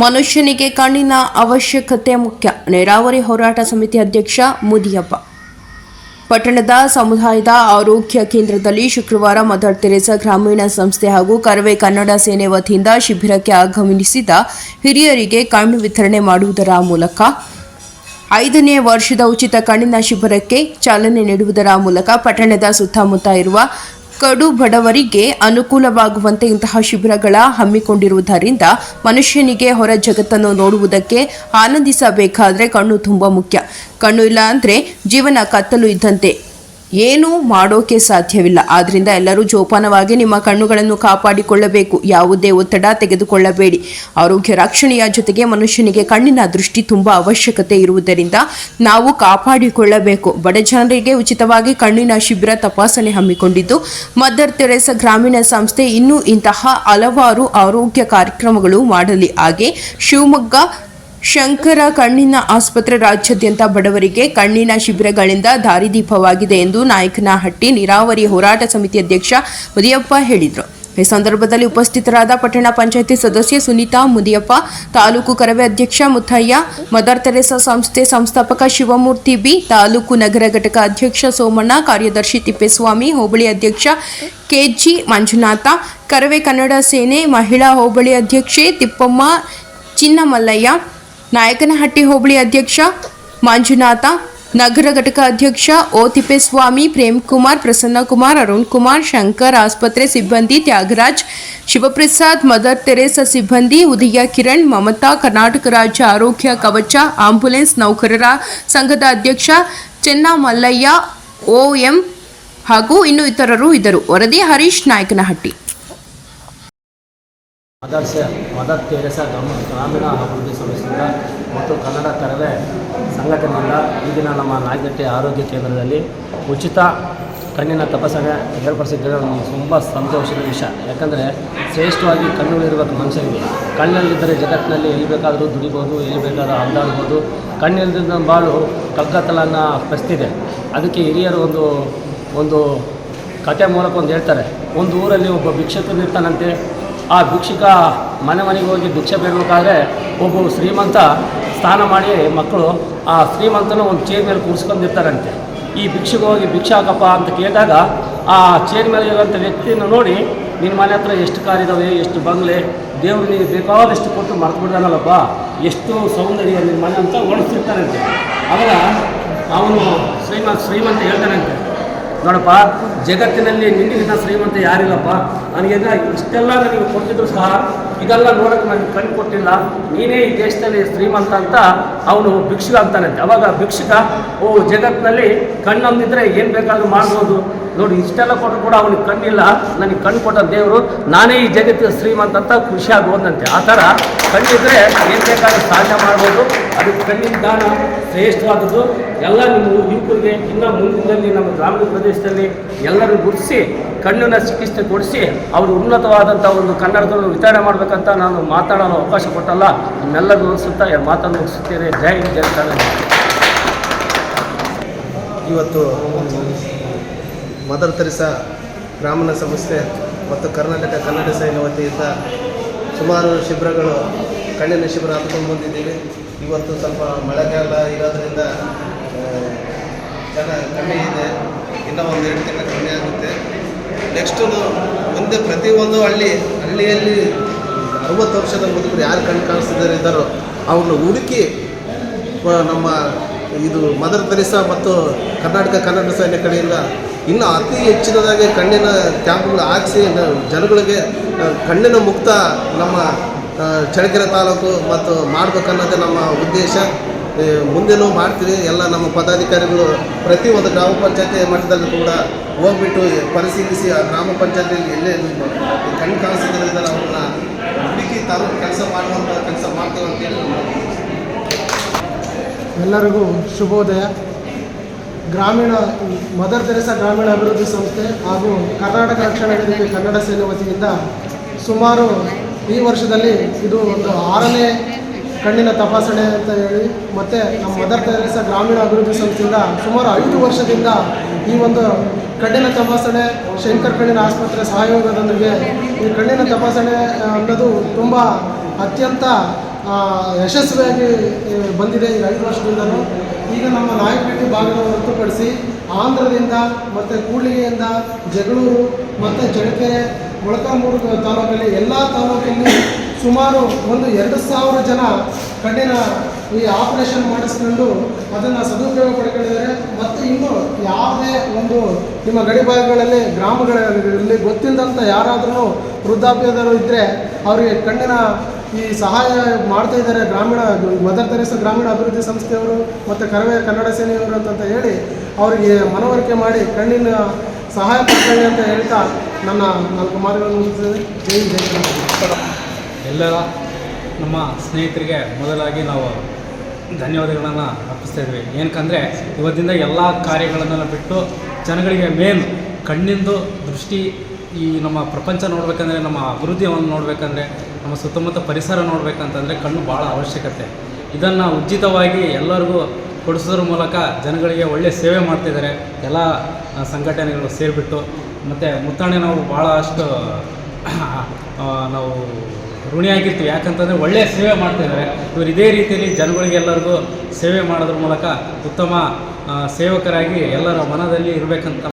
ಮನುಷ್ಯನಿಗೆ ಕಣ್ಣಿನ ಅವಶ್ಯಕತೆ ಮುಖ್ಯ. ನೀರಾವರಿ ಹೋರಾಟ ಸಮಿತಿ ಅಧ್ಯಕ್ಷ ಮುದಿಯಪ್ಪ. ಪಟ್ಟಣದ ಸಮುದಾಯದ ಆರೋಗ್ಯ ಕೇಂದ್ರದಲ್ಲಿ ಶುಕ್ರವಾರ ಮದರ್ ತೆರೇಸಾ ಗ್ರಾಮೀಣ ಸಂಸ್ಥೆ ಹಾಗೂ ಕರವೇ ಕನ್ನಡ ಸೇನೆ ವತಿಯಿಂದ ಶಿಬಿರಕ್ಕೆ ಆಗಮಿಸಿದ ಹಿರಿಯರಿಗೆ ಕಣ್ಣು ವಿತರಣೆ ಮಾಡುವುದರ ಮೂಲಕ 5ನೇ ವರ್ಷದ ಉಚಿತ ಕಣ್ಣಿನ ಶಿಬಿರಕ್ಕೆ ಚಾಲನೆ ನೀಡುವುದರ ಮೂಲಕ ಪಟ್ಟಣದ ಸುತ್ತಮುತ್ತ ಇರುವ ಕಡು ಬಡವರಿಗೆ ಅನುಕೂಲವಾಗುವಂತೆ ಇಂತಹ ಶಿಬಿರಗಳ ಹಮ್ಮಿಕೊಂಡಿರುವುದರಿಂದ ಮನುಷ್ಯನಿಗೆ ಹೊರ ಜಗತ್ತನ್ನು ನೋಡುವುದಕ್ಕೆ ಆನಂದಿಸಬೇಕಾದರೆ ಕಣ್ಣು ತುಂಬ ಮುಖ್ಯ. ಕಣ್ಣು ಇಲ್ಲ ಅಂದರೆ ಜೀವನ ಕತ್ತಲು ಇದ್ದಂತೆ, ಏನೂ ಮಾಡೋಕೆ ಸಾಧ್ಯವಿಲ್ಲ. ಆದ್ದರಿಂದ ಎಲ್ಲರೂ ಜೋಪಾನವಾಗಿ ನಿಮ್ಮ ಕಣ್ಣುಗಳನ್ನು ಕಾಪಾಡಿಕೊಳ್ಳಬೇಕು. ಯಾವುದೇ ಒತ್ತಡ ತೆಗೆದುಕೊಳ್ಳಬೇಡಿ. ಆರೋಗ್ಯ ರಕ್ಷಣೆಯ ಜೊತೆಗೆ ಮನುಷ್ಯನಿಗೆ ಕಣ್ಣಿನ ದೃಷ್ಟಿ ತುಂಬ ಅವಶ್ಯಕತೆ ಇರುವುದರಿಂದ ನಾವು ಕಾಪಾಡಿಕೊಳ್ಳಬೇಕು. ಬಡ ಜನರಿಗೆ ಉಚಿತವಾಗಿ ಕಣ್ಣಿನ ಶಿಬಿರ ತಪಾಸಣೆ ಹಮ್ಮಿಕೊಂಡಿದ್ದು ಮದರ್ ತೆರೇಸಾ ಗ್ರಾಮೀಣ ಸಂಸ್ಥೆ ಇನ್ನೂ ಇಂತಹ ಹಲವಾರು ಆರೋಗ್ಯ ಕಾರ್ಯಕ್ರಮಗಳು ಮಾಡಲಿ. ಹಾಗೆ ಶಿವಮೊಗ್ಗ ಶಂಕರ ಕಣ್ಣಿನ ಆಸ್ಪತ್ರೆ ರಾಜ್ಯಾದ್ಯಂತ ಬಡವರಿಗೆ ಕಣ್ಣಿನ ಶಿಬಿರಗಳಿಂದ ದಾರಿದೀಪವಾಗಿದೆ ಎಂದು ನಾಯಕನಹಟ್ಟಿ ನೀರಾವರಿ ಹೋರಾಟ ಸಮಿತಿ ಅಧ್ಯಕ್ಷ ಮುದಿಯಪ್ಪ ಹೇಳಿದರು. ಈ ಸಂದರ್ಭದಲ್ಲಿ ಉಪಸ್ಥಿತರಾದ ಪಟ್ಟಣ ಪಂಚಾಯಿತಿ ಸದಸ್ಯೆ ಸುನೀತಾ ಮುದಿಯಪ್ಪ, ತಾಲೂಕು ಕರವೇ ಅಧ್ಯಕ್ಷ ಮುತ್ತಯ್ಯ, ಮದರ್ ತೆರೇಸಾ ಸಂಸ್ಥೆ ಸಂಸ್ಥಾಪಕ ಶಿವಮೂರ್ತಿ ಬಿ, ತಾಲೂಕು ನಗರ ಘಟಕ ಅಧ್ಯಕ್ಷ ಸೋಮಣ್ಣ, ಕಾರ್ಯದರ್ಶಿ ತಿಪ್ಪೇಸ್ವಾಮಿ, ಹೋಬಳಿ ಅಧ್ಯಕ್ಷ ಕೆಜಿ ಮಂಜುನಾಥ, ಕರವೇ ಕನ್ನಡ ಸೇನೆ ಮಹಿಳಾ ಹೋಬಳಿ ಅಧ್ಯಕ್ಷೆ ತಿಪ್ಪಮ್ಮ ಚಿನ್ನಮಲ್ಲಯ್ಯ, ನಾಯಕನಹಟ್ಟಿ ಹೋಬಳಿ ಅಧ್ಯಕ್ಷ ಮಂಜುನಾಥ, ನಗರ ಘಟಕ ಅಧ್ಯಕ್ಷ ಓ ತಿಪ್ಪೇಸ್ವಾಮಿ, ಪ್ರೇಮ್ಕುಮಾರ್, ಪ್ರಸನ್ನಕುಮಾರ್, ಅರುಣ್ ಕುಮಾರ್, ಶಂಕರ್ ಆಸ್ಪತ್ರೆ ಸಿಬ್ಬಂದಿ ತ್ಯಾಗರಾಜ್, ಶಿವಪ್ರಸಾದ್, ಮದರ್ ತೆರೇಸಾ ಸಿಬ್ಬಂದಿ ಉದಯ ಕಿರಣ್, ಮಮತಾ, ಕರ್ನಾಟಕ ರಾಜ್ಯ ಆರೋಗ್ಯ ಕವಚ ಆಂಬ್ಯುಲೆನ್ಸ್ ನೌಕರರ ಸಂಘದ ಅಧ್ಯಕ್ಷ ಚೆನ್ನಮಲ್ಲಯ್ಯ, OM ಹಾಗೂ ಇನ್ನು ಇತರರು ಇದ್ದರು. ವರದಿ ಹರೀಶ್, ನಾಯಕನಹಟ್ಟಿ. ಮದರ್ ತೆರೇಸಾ ಗ್ರಾಮೀಣ ಅಭಿವೃದ್ಧಿ ಸಂಸ್ಥೆಯಿಂದ ಮತ್ತು ಕನ್ನಡ ಕರವೇ ಸಂಘಟನೆಯಿಂದ ಈ ದಿನ ನಮ್ಮ ನಾಯಕನಹಟ್ಟಿ ಆರೋಗ್ಯ ಕೇಂದ್ರದಲ್ಲಿ ಉಚಿತ ಕಣ್ಣಿನ ತಪಾಸಣೆ ಏರ್ಪಡಿಸಿದ್ದರೆ ಒಂದು ತುಂಬ ಸಂತೋಷದ ವಿಷಯ. ಯಾಕಂದರೆ ಶ್ರೇಷ್ಠವಾಗಿ ಕಣ್ಣುಗಳಿರಬೇಕು ಮನುಷ್ಯನಿಗೆ. ಕಣ್ಣಲ್ಲಿದ್ದರೆ ಜಗತ್ತಿನಲ್ಲಿ ಎಲ್ಲಿ ಬೇಕಾದರೂ ದುಡಿಬೋದು, ಎಲ್ಲಿ ಬೇಕಾದರೂ ಅಡ್ಡಾಡ್ಬೋದು. ಕಣ್ಣಿಲ್ಲದ ಬಾಳು ಕಗ್ಗತ್ತಲ ಅನ್ನೋ ಪರಿಸ್ಥಿತಿ. ಅದಕ್ಕೆ ಹಿರಿಯರು ಒಂದು ಕತೆ ಮೂಲಕ ಒಂದು ಹೇಳ್ತಾರೆ. ಒಂದು ಊರಲ್ಲಿ ಒಬ್ಬ ಭಿಕ್ಷಕರು ಇರ್ತಾನಂತೆ. ಆ ಭಿಕ್ಷುಕ ಮನೆಗೆ ಹೋಗಿ ಭಿಕ್ಷೆ ಬೇಡಬೇಕಾದ್ರೆ ಒಬ್ಬ ಶ್ರೀಮಂತ ಸ್ನಾನ ಮಾಡಿ ಮಕ್ಕಳು ಆ ಶ್ರೀಮಂತನ ಒಂದು ಚೇರ್ ಮೇಲೆ ಕೂರಿಸ್ಕೊಂಡಿರ್ತಾರಂತೆ. ಈ ಭಿಕ್ಷೆಗೆ ಹೋಗಿ ಭಿಕ್ಷೆ ಹಾಕಪ್ಪ ಅಂತ ಕೇಳಿದಾಗ ಆ ಚೇರ್ ಮೇಲೆ ಇರುವಂಥ ವ್ಯಕ್ತಿಯನ್ನು ನೋಡಿ, ನಿನ್ನ ಮನೆ ಹತ್ರ ಎಷ್ಟು ಕಾರ್ ಇದ್ದಾವೆ, ಎಷ್ಟು ಬಂಗ್ಲೆ, ದೇವರು ನೀನು ಬೇಕಾದಷ್ಟು ಕೊಟ್ಟು ಮರ್ತು ಬಿಡ್ದಾನಲ್ಲಪ್ಪ, ಎಷ್ಟು ಸೌಂದರ್ಯ ನಿನ್ನ ಮನೆ ಅಂತ ಓಡಿಸ್ತಿರ್ತಾರಂತೆ. ಆಗ ಅವನು ಶ್ರೀಮಂತ ಹೇಳ್ತಾನಂತೆ, ನೋಡಪ್ಪ, ಜಗತ್ತಿನಲ್ಲಿ ನಿನ್ನಿಗಿಂತ ಶ್ರೀಮಂತ ಯಾರಿಲ್ಲಪ್ಪ. ನನಗೆಲ್ಲ ಇಷ್ಟೆಲ್ಲ ನನಗೆ ಕೊಟ್ಟಿದ್ರು ಸಹ ಇದೆಲ್ಲ ನೋಡೋಕ್ಕೆ ನನಗೆ ಕಣ್ಣು ಕೊಟ್ಟಿಲ್ಲ. ನೀನೇ ಈ ದೇಶದಲ್ಲಿ ಶ್ರೀಮಂತ ಅಂತ ಅವನು ಭಿಕ್ಷುಕ ಅಂತಾನಂತೆ. ಅವಾಗ ಭಿಕ್ಷುಕ, ಜಗತ್ತಿನಲ್ಲಿ ಕಣ್ಣೊಂದಿದ್ರೆ ಏನು ಬೇಕಾದರೂ ಮಾಡ್ಬೋದು, ನೋಡಿ ಇಷ್ಟೆಲ್ಲ ಕೊಟ್ಟರು ಕೂಡ ಅವನಿಗೆ ಕಣ್ಣಿಲ್ಲ, ನನಗೆ ಕಣ್ಣು ಕೊಟ್ಟ ದೇವರು, ನಾನೇ ಈ ಜಗತ್ತಿನ ಶ್ರೀಮಂತ ಅಂತ ಖುಷಿಯಾಗೋದಂತೆ. ಆ ಥರ ಕಣ್ಣಿದ್ರೆ ಏನು ಬೇಕಾದರೂ ಸಾಧನೆ ಮಾಡ್ಬೋದು. ಅದಕ್ಕೆ ಕಣ್ಣಿನ ದಾನ ಶ್ರೇಷ್ಠವಾದದ್ದು. ಎಲ್ಲ ನಿಮ್ಮ ಯುವಕರಿಗೆ ಇನ್ನು ಮುಂದಿನಲ್ಲಿ ನಮ್ಮ ಗ್ರಾಮೀಣ ಪ್ರದೇಶದಲ್ಲಿ ಎಲ್ಲರೂ ಗುರುತಿಸಿ ಕಣ್ಣಿನ ಚಿಕಿತ್ಸೆ ಕೊಡಿಸಿ ಅವರು ಉನ್ನತವಾದಂಥ ಒಂದು ಕನ್ನಡದನ್ನು ವಿತರಣೆ ಮಾಡಬೇಕಂತ ನಾನು ಮಾತಾಡಲು ಅವಕಾಶ ಕೊಟ್ಟಲ್ಲ. ನಿಮ್ಮೆಲ್ಲರೂ ಸುತ್ತ ಮಾತನ್ನು ಮುಗಿಸುತ್ತೇನೆ. ಜೈ ಹಿಂದ್, ಜೈ ಕನ್ನಡ. ಇವತ್ತು ಮದರ್ ತೆರೇಸಾ ಗ್ರಾಮೀಣ ಸಂಸ್ಥೆ ಮತ್ತು ಕರ್ನಾಟಕ ಕನ್ನಡ ಸೇನೆ ವತಿಯಿಂದ ಸುಮಾರು ಶಿಬಿರಗಳು, ಕಣ್ಣಿನ ಶಿಬಿರ ಹಾಕಿಕೊಂಡು ಬಂದಿದ್ದೀವಿ. ಇವತ್ತು ಸ್ವಲ್ಪ ಮಳೆಗಾಲ ಇರೋದರಿಂದ ಜನ ಕಮ್ಮಿ ಇದೆ. ಇನ್ನೂ 1-2 ತಿಂಗಳು ಕಮ್ಮಿ ಆಗುತ್ತೆ. ನೆಕ್ಸ್ಟು ಮುಂದೆ ಪ್ರತಿಯೊಂದು ಹಳ್ಳಿಯಲ್ಲಿ 60 ವರ್ಷದ ಮುದುಕರು ಯಾರು ಕಣ್ಣು ಕಾಣಿಸ್ತಿದ್ದಾರೆ ಇದ್ದಾರೋ ಅವ್ರನ್ನ ಹುಡುಕಿ ನಮ್ಮ ಇದು ಮದರ್ ತೆರೇಸಾ ಮತ್ತು ಕರ್ನಾಟಕ ಕನ್ನಡ ಸೇನೆ ಕಡೆಯಿಂದ ಇನ್ನೂ ಅತಿ ಹೆಚ್ಚಿನದಾಗಿ ಕಣ್ಣಿನ ಕ್ಯಾಂಪ್ಗಳು ಹಾಕಿಸಿ ಜನಗಳಿಗೆ ಕಣ್ಣಿನ ಮುಕ್ತ ನಮ್ಮ ಚಳ್ಳಕೆರೆ ತಾಲೂಕು ಮತ್ತು ಮಾಡಬೇಕನ್ನೋದೇ ನಮ್ಮ ಉದ್ದೇಶ. ಮುಂದೆನೂ ಮಾಡ್ತೀವಿ. ಎಲ್ಲ ನಮ್ಮ ಪದಾಧಿಕಾರಿಗಳು ಪ್ರತಿಯೊಂದು ಗ್ರಾಮ ಪಂಚಾಯತಿ ಮಟ್ಟದಲ್ಲಿ ಕೂಡ ಹೋಗ್ಬಿಟ್ಟು ಪರಿಶೀಲಿಸಿ ಆ ಗ್ರಾಮ ಪಂಚಾಯತಿಯಲ್ಲಿ ಎಲ್ಲೇ ಕಣ್ಣು ಕಾಣಿಸಿದ್ರಿಂದ ಅವ್ರನ್ನ ಹುಡುಕಿ ತಾಲೂಕು ಕೆಲಸ ಮಾಡುವಂಥ ಕೆಲಸ ಮಾಡ್ತೀವಿ ಅಂತೇಳಿ. ಎಲ್ಲರಿಗೂ ಶುಭೋದಯ. ಗ್ರಾಮೀಣ ಮದರ್ ತೆರೇಸಾ ಗ್ರಾಮೀಣ ಅಭಿವೃದ್ಧಿ ಸಂಸ್ಥೆ ಹಾಗೂ ಕರ್ನಾಟಕ ರಕ್ಷಣಾ ವೇದಿಕೆ ಕನ್ನಡ ಸೇನೆ ವತಿಯಿಂದ ಸುಮಾರು ಈ ವರ್ಷದಲ್ಲಿ ಇದು ಒಂದು 6ನೇ ಕಣ್ಣಿನ ತಪಾಸಣೆ ಅಂತ ಹೇಳಿ, ಮತ್ತು ನಮ್ಮ ಮದರ್ ತೆರೇಸಾ ಗ್ರಾಮೀಣ ಅಭಿವೃದ್ಧಿ ಸಂಸ್ಥೆಯಿಂದ ಸುಮಾರು 5 ವರ್ಷದಿಂದ ಈ ಒಂದು ಕಣ್ಣಿನ ತಪಾಸಣೆ ಶಂಕರ್ ಕಣ್ಣಿನ ಆಸ್ಪತ್ರೆ ಸಹಯೋಗದೊಂದಿಗೆ ಈ ಕಣ್ಣಿನ ತಪಾಸಣೆ ಅನ್ನೋದು ತುಂಬ ಅತ್ಯಂತ ಯಶಸ್ವಿಯಾಗಿ ಬಂದಿದೆ ಈ 5 ವರ್ಷದಿಂದಲೂ. ಈಗ ನಮ್ಮ ನಾಯಕನಹಟ್ಟಿ ಭಾಗವನ್ನು ಹೊರತುಪಡಿಸಿ ಆಂಧ್ರದಿಂದ ಮತ್ತು ಕೂಡ್ಲಿಗೆಯಿಂದ ಜಗಳೂರು ಮತ್ತು ಚಳ್ಳಕೆರೆ ಮೊಳಕಾಲ್ಮೂರು ತಾಲೂಕಲ್ಲಿ ಎಲ್ಲ ತಾಲೂಕಲ್ಲಿ ಸುಮಾರು ಒಂದು 2,000 ಜನ ಕಣ್ಣಿನ ಈ ಆಪರೇಷನ್ ಮಾಡಿಸ್ಕೊಂಡು ಅದನ್ನು ಸದುಪಯೋಗ ಪಡ್ಕೊಂಡಿದ್ದಾರೆ. ಮತ್ತು ಇನ್ನೂ ಯಾವುದೇ ಒಂದು ನಿಮ್ಮ ಗಡಿ ಭಾಗಗಳಲ್ಲಿ ಗ್ರಾಮಗಳಲ್ಲಿ ಗೊತ್ತಿಲ್ಲದಂಥ ಯಾರಾದರೂ ವೃದ್ಧಾಪ್ಯದವರು ಇದ್ದರೆ ಅವರಿಗೆ ಕಣ್ಣಿನ ಈ ಸಹಾಯ ಮಾಡ್ತಾ ಇದ್ದಾರೆ ಗ್ರಾಮೀಣ ಮದರ್ ತೆರೇಸಾ ಗ್ರಾಮೀಣ ಅಭಿವೃದ್ಧಿ ಸಂಸ್ಥೆಯವರು ಮತ್ತು ಕನ್ನಡ ಸೇನೆಯವರು ಅಂತ ಹೇಳಿ ಅವರಿಗೆ ಮನವರಿಕೆ ಮಾಡಿ ಕಣ್ಣಿನ ಸಹಾಯ ಮಾಡ್ತಾರೆ ಅಂತ ಹೇಳ್ತಾ ನನ್ನ 4 ಮಾತುಗಳನ್ನು ಮುಗಿಸ್ತೇನೆ. ಜೈ ಜೈ. ಎಲ್ಲರ ನಮ್ಮ ಸ್ನೇಹಿತರಿಗೆ ಮೊದಲಾಗಿ ನಾವು ಧನ್ಯವಾದಗಳನ್ನು ಅರ್ಪಿಸ್ತಾ ಇದ್ವಿ. ಏನಕ್ಕಂದರೆ ಇವತ್ತಿಂದ ಎಲ್ಲ ಕಾರ್ಯಗಳನ್ನು ಬಿಟ್ಟು ಜನಗಳಿಗೆ ಮೇನ್ ಕಣ್ಣಿಂದು ದೃಷ್ಟಿ, ಈ ನಮ್ಮ ಪ್ರಪಂಚ ನೋಡಬೇಕಂದ್ರೆ, ನಮ್ಮ ಅಭಿವೃದ್ಧಿಯನ್ನು ನೋಡಬೇಕಂದ್ರೆ, ನಮ್ಮ ಸುತ್ತಮುತ್ತ ಪರಿಸರ ನೋಡಬೇಕಂತಂದರೆ ಕಣ್ಣು ಭಾಳ ಅವಶ್ಯಕತೆ. ಇದನ್ನು ಉಚಿತವಾಗಿ ಎಲ್ಲರಿಗೂ ಕೊಡಿಸೋದ್ರ ಮೂಲಕ ಜನಗಳಿಗೆ ಒಳ್ಳೆಯ ಸೇವೆ ಮಾಡ್ತಿದ್ದಾರೆ ಎಲ್ಲ ಸಂಘಟನೆಗಳು ಸೇರಿಬಿಟ್ಟು. ಮತ್ತು ಮುತ್ತಣ್ಣೆ ನಾವು ಭಾಳಷ್ಟು ನಾವು ಋಣಿಯಾಗಿರ್ತೀವಿ. ಯಾಕಂತಂದರೆ ಒಳ್ಳೆಯ ಸೇವೆ ಮಾಡ್ತಿದ್ದಾರೆ ಇವರು. ಇದೇ ರೀತಿಯಲ್ಲಿ ಜನಗಳಿಗೆಲ್ಲರಿಗೂ ಸೇವೆ ಮಾಡೋದ್ರ ಮೂಲಕ ಉತ್ತಮ ಸೇವಕರಾಗಿ ಎಲ್ಲರ ಮನದಲ್ಲಿ ಇರಬೇಕಂತ